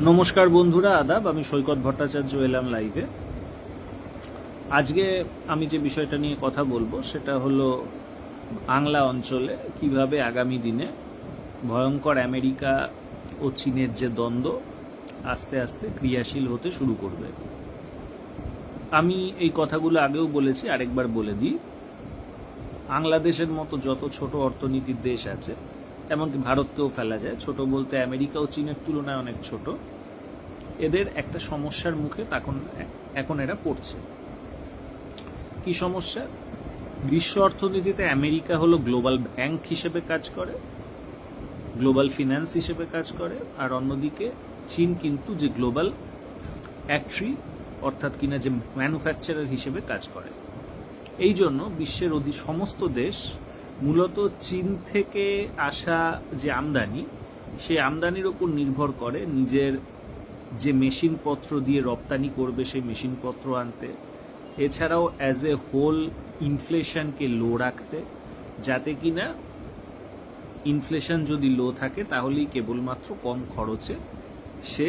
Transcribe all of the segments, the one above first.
নমস্কার বন্ধুরা, আদাব। আমি সৈকত ভট্টাচার্য এলাম লাইভে। আজকে আমি যে বিষয়টা নিয়ে কথা বলবো সেটা হলো বাংলা অঞ্চলে কিভাবে আগামী দিনে ভয়ঙ্কর আমেরিকা ও চীনের যে দ্বন্দ্ব আস্তে আস্তে ক্রিয়াশীল হতে শুরু করবে। আমি এই কথাগুলো আগেও বলেছি, আরেকবার বলে দিই। বাংলাদেশের মতো যত ছোট অর্থনীতির দেশ আছে, এমনকি ভারতকেও ফেলা যায়, ছোট বলতে আমেরিকা ও চীনের তুলনায় অনেক ছোট, এদের একটা সমস্যার মুখে এখন এরা পড়ছে। কি সমস্যা? বিশ্ব অর্থনীতিতে আমেরিকা হলো গ্লোবাল ব্যাংক হিসেবে কাজ করে, গ্লোবাল ফিন্যান্স হিসেবে কাজ করে, আর অন্যদিকে চীন কিন্তু যে গ্লোবাল অ্যাক্টরি অর্থাৎ কিনা যে ম্যানুফ্যাকচারার হিসেবে কাজ করে। এই জন্য বিশ্বের সমস্ত দেশ মূলত চীন থেকে আসা যে আমদানি, সেই আমদানির ওপর নির্ভর করে নিজের যে মেশিনপত্র দিয়ে রপ্তানি করবে সেই মেশিনপত্র আনতে, এছাড়াও অ্যাজ এ হোল ইনফ্লেশনকে লো রাখতে, যাতে কিনা ইনফ্লেশন যদি লো থাকে তাহলেই কেবলমাত্র কম খরচে সে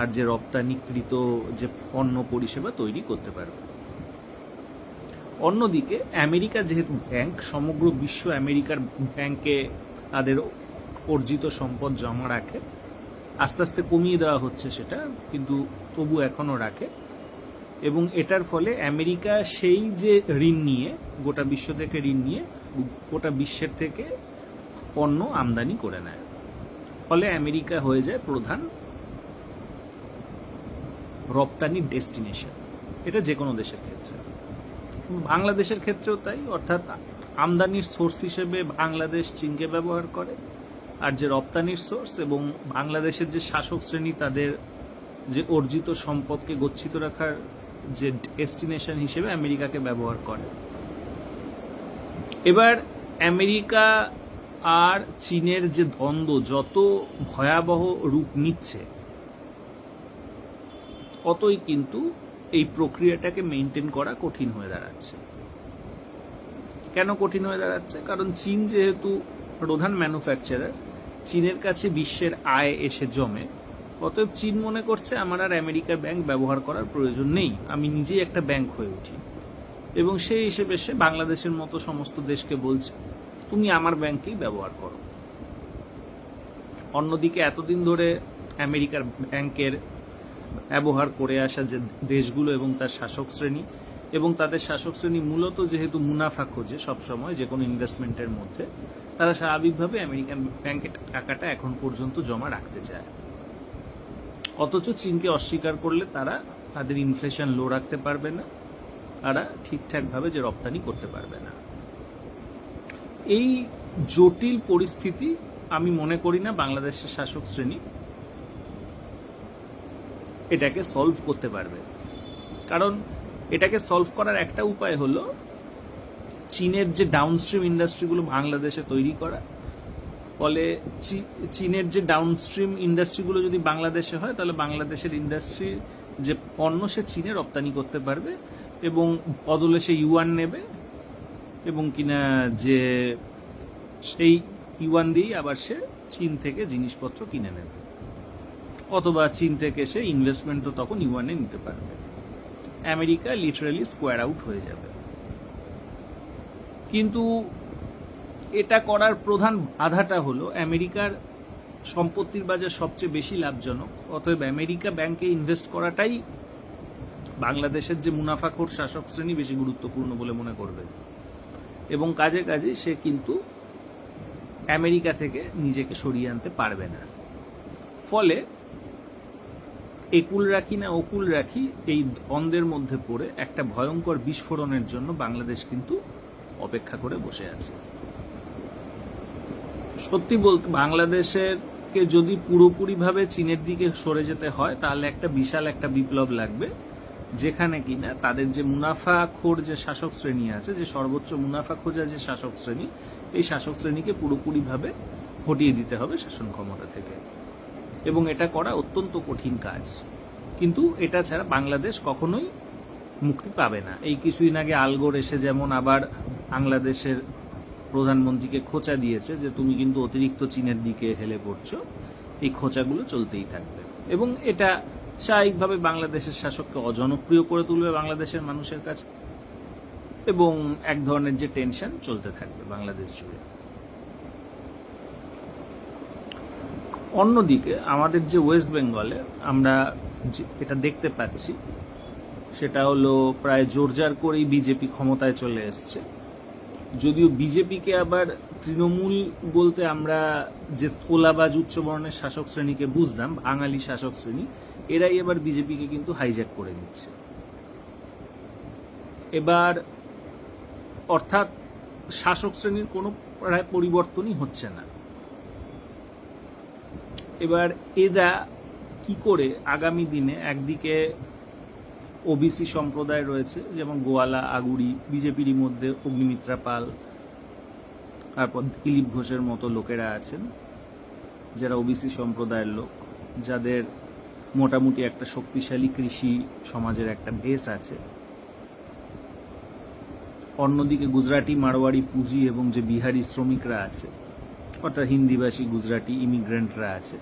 আর যে রপ্তানিকৃত যে পণ্য পরিষেবা তৈরি করতে পারবে। অন্যদিকে আমেরিকা যেহেতু ব্যাংক, সমগ্র বিশ্ব আমেরিকার ব্যাংকে তাদের অর্জিত সম্পদ জমা রাখে। আস্তে আস্তে কমিয়ে দেওয়া হচ্ছে সেটা, কিন্তু তবু এখনও রাখে। এবং এটার ফলে আমেরিকা সেই যে ঋণ নিয়ে, গোটা বিশ্ব থেকে ঋণ নিয়ে গোটা বিশ্বের থেকে পণ্য আমদানি করে নেয়। ফলে আমেরিকা হয়ে যায় প্রধান রপ্তানি ডেস্টিনেশন। এটা যে কোনো দেশের ক্ষেত্রে, বাংলাদেশের ক্ষেত্রেও তাই। অর্থাৎ আমদানির সোর্স হিসেবে বাংলাদেশ চীনকে ব্যবহার করে, আর যে রপ্তানির সোর্স এবং বাংলাদেশের যে শাসক শ্রেণী তাদের যে অর্জিত সম্পদকে গচ্ছিত রাখার যে ডেস্টিনেশন হিসেবে আমেরিকাকে ব্যবহার করে। এবার আমেরিকা আর চীনের যে দ্বন্দ্ব যত ভয়াবহ রূপ নিচ্ছে, ততই কিন্তু এই প্রক্রিয়াটাকে মেনটেন করা কঠিন হয়ে দাঁড়াচ্ছে। কেন কঠিন হয়ে দাঁড়াচ্ছে? কারণ চীন যেহেতু প্রধান ম্যানুফ্যাকচারার, চীনের কাছে বিশ্বের আয় এসে জমে। অতএব চীন মনে করছে আমার আর আমেরিকার ব্যাংক ব্যবহার করার প্রয়োজন নেই, আমি নিজেই একটা ব্যাংক হয়ে উঠি। এবং সেই হিসেবে সে বাংলাদেশের মতো সমস্ত দেশকে বলছে তুমি আমার ব্যাংকেই ব্যবহার করো। অন্যদিকে এতদিন ধরে আমেরিকার ব্যাংকের ব্যবহার করে আসা যে দেশগুলো এবং তার শাসক শ্রেণী, এবং তাদের শাসক শ্রেণী মূলত যেহেতু মুনাফা খোঁজে সবসময় যে কোনো ইনভেস্টমেন্টের মধ্যে, তারা স্বাভাবিকভাবে আমেরিকান ব্যাংকের টাকাটা এখন পর্যন্ত জমা রাখতে চায়। অথচ চীনকে অস্বীকার করলে তারা তাদের ইনফ্লেশন লো রাখতে পারবে না, তারা ঠিকঠাকভাবে যে রপ্তানি করতে পারবে না। এই জটিল পরিস্থিতি আমি মনে করি না বাংলাদেশের শাসক শ্রেণী এটাকে সলভ করতে পারবে। কারণ এটাকে সলভ করার একটা উপায় হলো চীনের যে ডাউনস্ট্রিম ইন্ডাস্ট্রিগুলো বাংলাদেশে তৈরি করা। ফলে চীনের যে ডাউনস্ট্রিম ইন্ডাস্ট্রিগুলো যদি বাংলাদেশে হয়, তাহলে বাংলাদেশের ইন্ডাস্ট্রির যে পণ্য সে চীনে রপ্তানি করতে পারবে, এবং বদলে সে ইউয়ান নেবে, এবং কিনা যে সেই ইউয়ান দিয়েই আবার সে চীন থেকে জিনিসপত্র কিনে নেবে, অথবা চীন থেকে সে ইনভেস্টমেন্টও তখন ইউয়ানে নিতে পারবে। আমেরিকা লিটারালি স্কোয়ার আউট হয়ে যাবে। কিন্তু এটা করার প্রধান বাধাটা হলো আমেরিকার সম্পত্তির বাজার সবচেয়ে বেশি লাভজনক। অতএব আমেরিকা ব্যাংকে ইনভেস্ট করাটাই বাংলাদেশের যে মুনাফাখোর শাসক শ্রেণী বেশি গুরুত্বপূর্ণ বলে মনে করবে, এবং কাজে কাজে সে কিন্তু আমেরিকা থেকে নিজেকে সরিয়ে আনতে পারবে না। ফলে একুল রাখি না ওকুল রাখি এই দ্বন্দ্বের মধ্যে পড়ে একটা ভয়ঙ্কর বিস্ফোরণের জন্য বাংলাদেশ কিন্তু অপেক্ষা করে বসে আছে। সত্যি বলতে বাংলাদেশকে যদি পুরোপুরিভাবে চীনের দিকে সরে যেতে হয়, তাহলে একটা বিশাল একটা বিপ্লব লাগবে, যেখানে কিনা তাদের যে মুনাফাখোর যে শাসক শ্রেণী আছে, যে সর্বোচ্চ মুনাফা খোঁজা যে শাসক শ্রেণী, এই শাসক শ্রেণীকে পুরোপুরিভাবে হটিয়ে দিতে হবে শাসন ক্ষমতা থেকে। এবং এটা করা অত্যন্ত কঠিন কাজ, কিন্তু এটা ছাড়া বাংলাদেশ কখনোই মুক্তি পাবে না। এই কিছুদিন আগে আলগোর এসে যেমন আবার বাংলাদেশের প্রধানমন্ত্রীকে খোঁচা দিয়েছে যে তুমি কিন্তু অতিরিক্ত চীনের দিকে হেলে পড়ছো, এই খোঁচাগুলো চলতেই থাকবে। এবং এটা স্বাভাবিকভাবে বাংলাদেশের শাসককে অজনপ্রিয় করে তুলবে বাংলাদেশের মানুষের কাছে, এবং এক ধরনের যে টেনশন চলতে থাকবে বাংলাদেশ জুড়ে। অন্যদিকে আমাদের যে ওয়েস্ট বেঙ্গলে আমরা এটা দেখতে পাচ্ছি, সেটা হলো প্রায় জোরজার করেই বিজেপি ক্ষমতায় চলে এসছে। যদিও বিজেপিকে আবার তৃণমূল বলতে আমরা যে তোলাবাজ উচ্চবর্ণের শাসক শ্রেণীকে বুঝতাম, বাঙালি শাসক শ্রেণী, এরাই এবার বিজেপিকে কিন্তু হাইজ্যাক করে দিচ্ছে। এবার অর্থাৎ শাসক শ্রেণীর কোনো প্রায় পরিবর্তনই হচ্ছে না। এবার এরা কি করে আগামী দিনে, একদিকে ওবিসি সম্প্রদায় রয়েছে, যেমন গোয়ালা, আগুরি, বিজেপির মধ্যে অগ্নিমিত্রা পাল, তারপর দিলীপ ঘোষের মতো লোকেরা আছেন যারা ওবিসি সম্প্রদায়ের লোক, যাদের মোটামুটি একটা শক্তিশালী কৃষি সমাজের একটা বেস আছে। অন্যদিকে গুজরাটি, মারোয়াড়ি, পুঁজি এবং যে বিহারি শ্রমিকরা আছে, অর্থাৎ হিন্দিভাষী গুজরাটি ইমিগ্রেন্টরা আছে,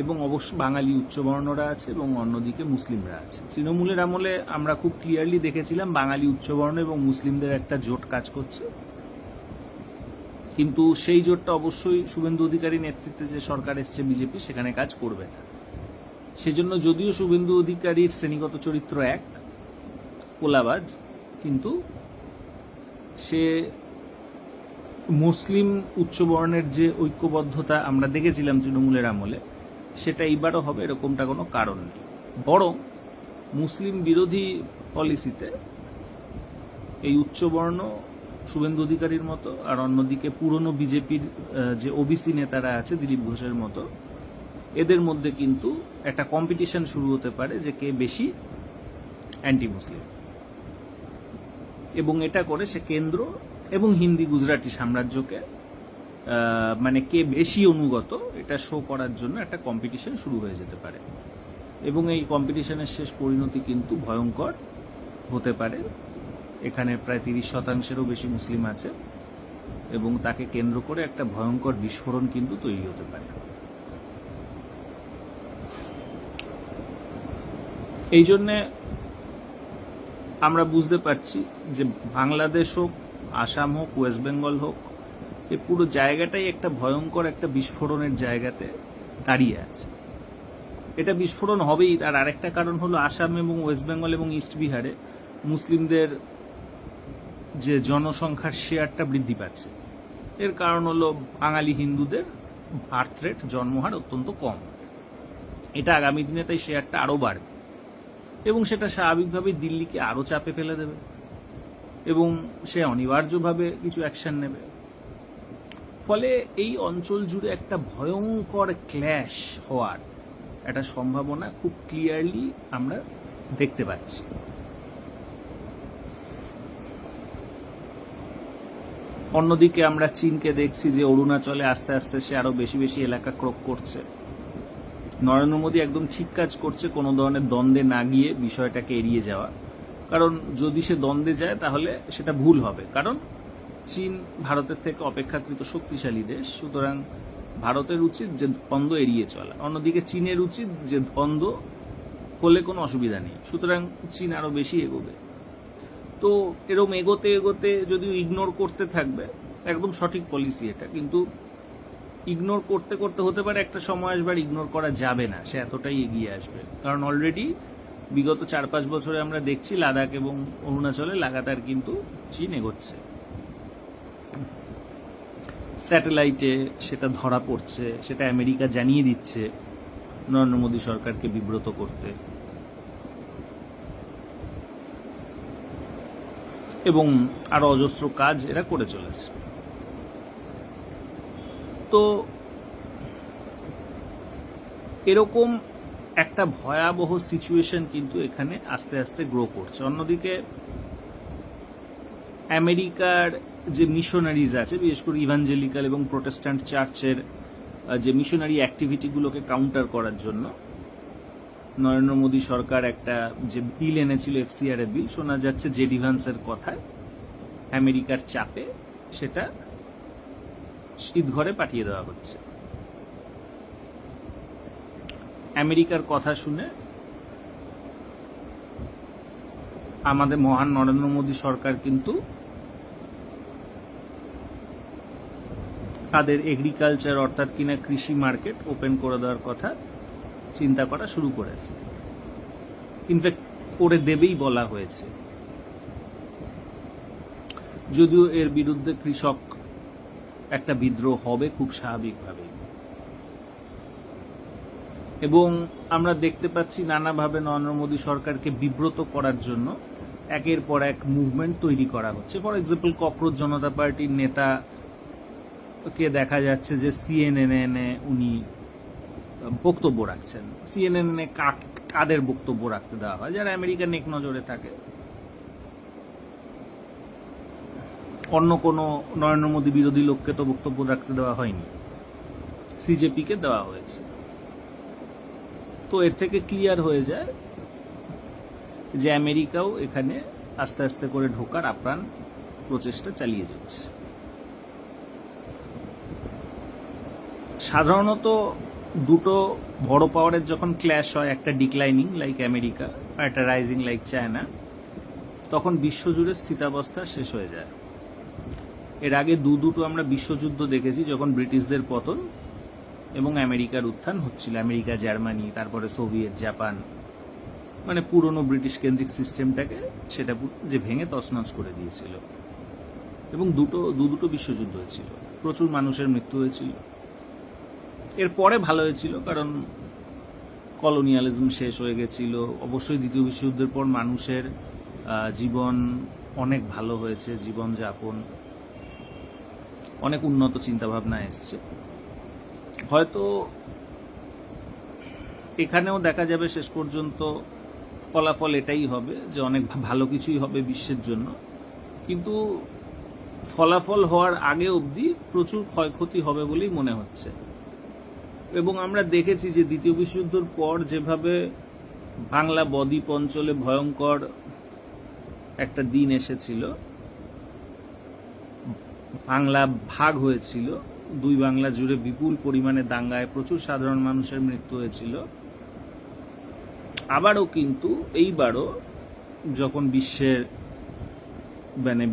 এবং অবশ্য বাঙালি উচ্চবর্ণরা আছে, এবং অন্যদিকে মুসলিমরা আছে। তৃণমূলের আমলে আমরা খুব ক্লিয়ারলি দেখেছিলাম বাঙালি উচ্চবর্ণ এবং মুসলিমদের একটা জোট কাজ করছে, কিন্তু সেই জোটটা অবশ্যই শুভেন্দু অধিকারী নেতৃত্বে যে সরকার এসছে বিজেপি, সেখানে কাজ করবে না। সেজন্য যদিও শুভেন্দু অধিকারীর শ্রেণীগত চরিত্র এক, কোলাবাজ, কিন্তু সে মুসলিম উচ্চবর্ণের যে ঐক্যবদ্ধতা আমরা দেখেছিলাম তৃণমূলের আমলে, সেটা এইবারও হবে এরকমটা কোনো কারণ নেই। বরং মুসলিম বিরোধী পলিসিতে এই উচ্চবর্ণ শুভেন্দু অধিকারীর মতো, আর অন্যদিকে পুরনো বিজেপির যে ওবিসি নেতারা আছে দিলীপ ঘোষের মতো, এদের মধ্যে কিন্তু একটা কম্পিটিশন শুরু হতে পারে যে কে বেশি অ্যান্টি মুসলিম, এবং এটা করে সে কেন্দ্র এবং হিন্দি গুজরাটি সাম্রাজ্যকে মানে কে বেশি অনুগত এটা শো করার জন্য একটা কম্পিটিশন শুরু হয়ে যেতে পারে, এবং এই কম্পিটিশনের শেষ পরিণতি কিন্তু ভয়ঙ্কর হতে পারে। এখানে প্রায় 30%-এরও বেশি মুসলিম আছে, এবং তাকে কেন্দ্র করে একটা ভয়ঙ্কর বিস্ফোরণ কিন্তু তৈরি হতে পারে। এই জন্যে আমরা বুঝতে পারছি যে বাংলাদেশ হোক, আসাম হোক, ওয়েস্ট বেঙ্গল হোক, এই পুরো জায়গাটাই একটা ভয়ঙ্কর একটা বিস্ফোরণের জায়গাতে দাঁড়িয়ে আছে। এটা বিস্ফোরণ হবেই। তার আরেকটা কারণ হলো আসাম এবং ওয়েস্ট বেঙ্গল এবং ইস্ট বিহারে মুসলিমদের যে জনসংখ্যার শেয়ারটা বৃদ্ধি পাচ্ছে। এর কারণ হলো বাঙালি হিন্দুদের বার্থ রেট, জন্মহার অত্যন্ত কম। এটা আগামী দিনে তাই শেয়ারটা আরও বাড়বে, এবং সেটা স্বাভাবিকভাবেই দিল্লিকে আরও চাপে ফেলে দেবে, এবং সে অনিবার্যভাবে কিছু অ্যাকশন নেবে। ফলে এই অঞ্চল জুড়ে একটা ভয়ঙ্কর ক্ল্যাশ হওয়ার একটা সম্ভাবনা খুব ক্লিয়ারলি আমরা দেখতে পাচ্ছি। অন্যদিকে আমরা চীনকে দেখছি যে অরুণাচলে আস্তে আস্তে সে আরো বেশি বেশি এলাকা ক্রোক করছে। নরেন্দ্র মোদী একদম ঠিক কাজ করছে, কোনো ধরনের দ্বন্দ্বে না গিয়ে বিষয়টাকে এড়িয়ে যাওয়া। কারণ যদি সে দ্বন্দ্বে যায় তাহলে সেটা ভুল হবে, কারণ চীন ভারতের থেকে অপেক্ষাকৃত শক্তিশালী দেশ, সুতরাং ভারতের উচিত যে দ্বন্দ্ব এড়িয়ে চলা। অন্যদিকে চীনের উচিত যে দ্বন্দ্ব হলে কোনো অসুবিধা নেই, সুতরাং চীন আরো বেশি এগোবে। তো এরকম এগোতে এগোতে যদিও ইগনোর করতে থাকবে, একদম সঠিক পলিসি এটা, কিন্তু ইগনোর করতে করতে হতে পারে একটা সময় আসবার ইগনোর করা যাবে না, সে এতটাই এগিয়ে আসবে। কারণ অলরেডি বিগত 4-5 বছরে আমরা দেখছি লাদাখ এবং অরুণাচলে লাগাতার কিন্তু চীন এগোচ্ছে। স্যাটেলাইটে সেটা ধরা পড়ছে, সেটা আমেরিকা জানিয়ে দিচ্ছে নরেন্দ্র মোদী সরকারকে বিব্রত করতে, এবং আরো অজস্র কাজ এরা করে চলেছে। তো এরকম একটা ভয়াবহ সিচুয়েশন কিন্তু এখানে আস্তে আস্তে গ্রো করছে। অন্যদিকে আমেরিকার যে মিশনারিজ আছে, বিশেষ করে ইভাঞ্জেলিক্যাল এবং প্রোটেস্ট্যান্ট চার্চের যে মিশনারি অ্যাক্টিভিটিগুলোকে কাউন্টার করার জন্য নরেন্দ্র মোদী সরকার একটা যে বিল এনেছিল, এফসিআর বিল, শোনা যাচ্ছে জেডি ভান্সের কথায় আমেরিকার চাপে সেটা শীতঘরে পাঠিয়ে দেওয়া হচ্ছে। আমেরিকার কথা শুনে আমাদের মহান নরেন্দ্র মোদী সরকার কিন্তু তাদের এগ্রিকালচার অর্থাৎ কিনা কৃষি মার্কেট ওপেন করে দেওয়ার কথা চিন্তা করা শুরু করেছে। ইনফ্যাক্ট করে দেবেই বলা হয়েছে, যদিও এর বিরুদ্ধে কৃষক একটা বিদ্রোহ হবে খুব স্বাভাবিকভাবেই। এবং আমরা দেখতে পাচ্ছি নানাভাবে নরেন্দ্র মোদী সরকারকে বিব্রত করার জন্য একের পর এক মুভমেন্ট তৈরি করা হচ্ছে। ফর এক্সাম্পল, ককরোচ জনতা পার্টির নেতা কে দেখা যাচ্ছে যে সিএনএন-এ উনি বক্তব্য রাখছেন। সিএনএন-এ কাদের বক্তব্য রাখতে দেওয়া হয়? যারা আমেরিকার নেক নজরে থাকে। অন্য কোনো নরেন্দ্র মোদী বিরোধী লোককে তো বক্তব্য রাখতে দেওয়া হয়নি, সিজেপিকে দেওয়া হয়েছে। তো এর থেকে ক্লিয়ার হয়ে যায় যে আমেরিকাও এখানে আস্তে আস্তে করে ঢোকার আপ্রাণ প্রচেষ্টা চালিয়ে যাচ্ছে। সাধারণত দুটো বড় পাওয়ারের যখন ক্ল্যাশ হয়, একটা ডিক্লাইনিং লাইক আমেরিকা আর একটা রাইজিং লাইক চায়না, তখন বিশ্বজুড়ে স্থিতাবস্থা শেষ হয়ে যায়। এর আগে দুটো আমরা বিশ্বযুদ্ধ দেখেছি, যখন ব্রিটিশদের পতন এবং আমেরিকার উত্থান হচ্ছিল। আমেরিকা, জার্মানি, তারপরে সোভিয়েত, জাপান, মানে পুরনো ব্রিটিশ কেন্দ্রিক সিস্টেমটাকে সেটা যে ভেঙে তছনছ করে দিয়েছিল। এবং দুটো বিশ্বযুদ্ধ হয়েছিল, প্রচুর মানুষের মৃত্যু হয়েছিল। এরপরে ভালো হয়েছিল, কারণ কলোনিয়ালিজম শেষ হয়ে গেছিল। অবশ্যই দ্বিতীয় বিশ্বযুদ্ধের পর মানুষের জীবন অনেক ভালো হয়েছে, জীবনযাপন অনেক উন্নত চিন্তাভাবনা এসছে। হয়তো এখানেও দেখা যাবে শেষ পর্যন্ত ফলাফল এটাই হবে যে অনেক ভালো কিছুই হবে বিশ্বের জন্য, কিন্তু ফলাফল হওয়ার আগে অবধি প্রচুর ক্ষয়ক্ষতি হবে বলেই মনে হচ্ছে। এবং আমরা দেখেছি যে দ্বিতীয় বিশ্বযুদ্ধের পর যেভাবে বাংলা বদ্বীপ অঞ্চলে ভয়ঙ্কর একটা দিন এসেছিল, বাংলা ভাগ হয়েছিল, দুই বাংলা জুড়ে বিপুল পরিমাণে দাঙ্গায় প্রচুর সাধারণ মানুষের মৃত্যু হয়েছিল। আবারও কিন্তু এইবারও যখন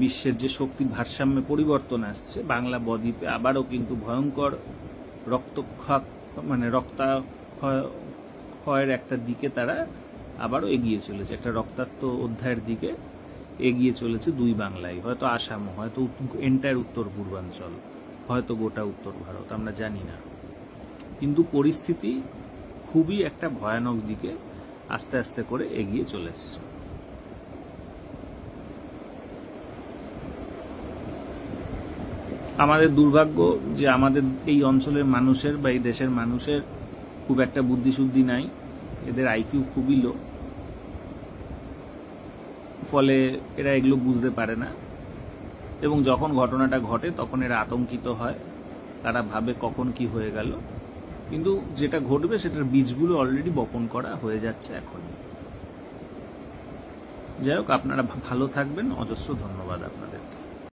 বিশ্বের যে শক্তি ভারসাম্যে পরিবর্তন আসছে, বাংলা বদ্বীপে আবারও কিন্তু ভয়ঙ্কর রক্তাক্ষয়ের একটা দিকে তারা আবারও এগিয়ে চলেছে, একটা রক্তাক্ত অধ্যায়ের দিকে এগিয়ে চলেছে দুই বাংলায়। হয়তো আসামও, হয়তো এন্টায়ার উত্তর পূর্বাঞ্চল, হয়তো গোটা উত্তর ভারত, আমরা জানি না। কিন্তু পরিস্থিতি খুবই একটা ভয়ানক দিকে আস্তে আস্তে করে এগিয়ে চলেছে। আমাদের দুর্ভাগ্য যে আমাদের এই অঞ্চলের মানুষের বা এই দেশের মানুষের খুব একটা বুদ্ধিশুদ্ধি নাই, এদের আইকিউ খুবই লো, ফলে এরা এগুলো বুঝতে পারে না। এবং যখন ঘটনাটা ঘটে তখন এরা আতঙ্কিত হয়, তারা ভাবে কখন কি হয়ে গেল। কিন্তু যেটা ঘটবে সেটার বীজগুলো অলরেডি বপন করা হয়ে যাচ্ছে এখনই। যাই হোক, আপনারা ভালো থাকবেন। অজস্র ধন্যবাদ আপনাদেরকে।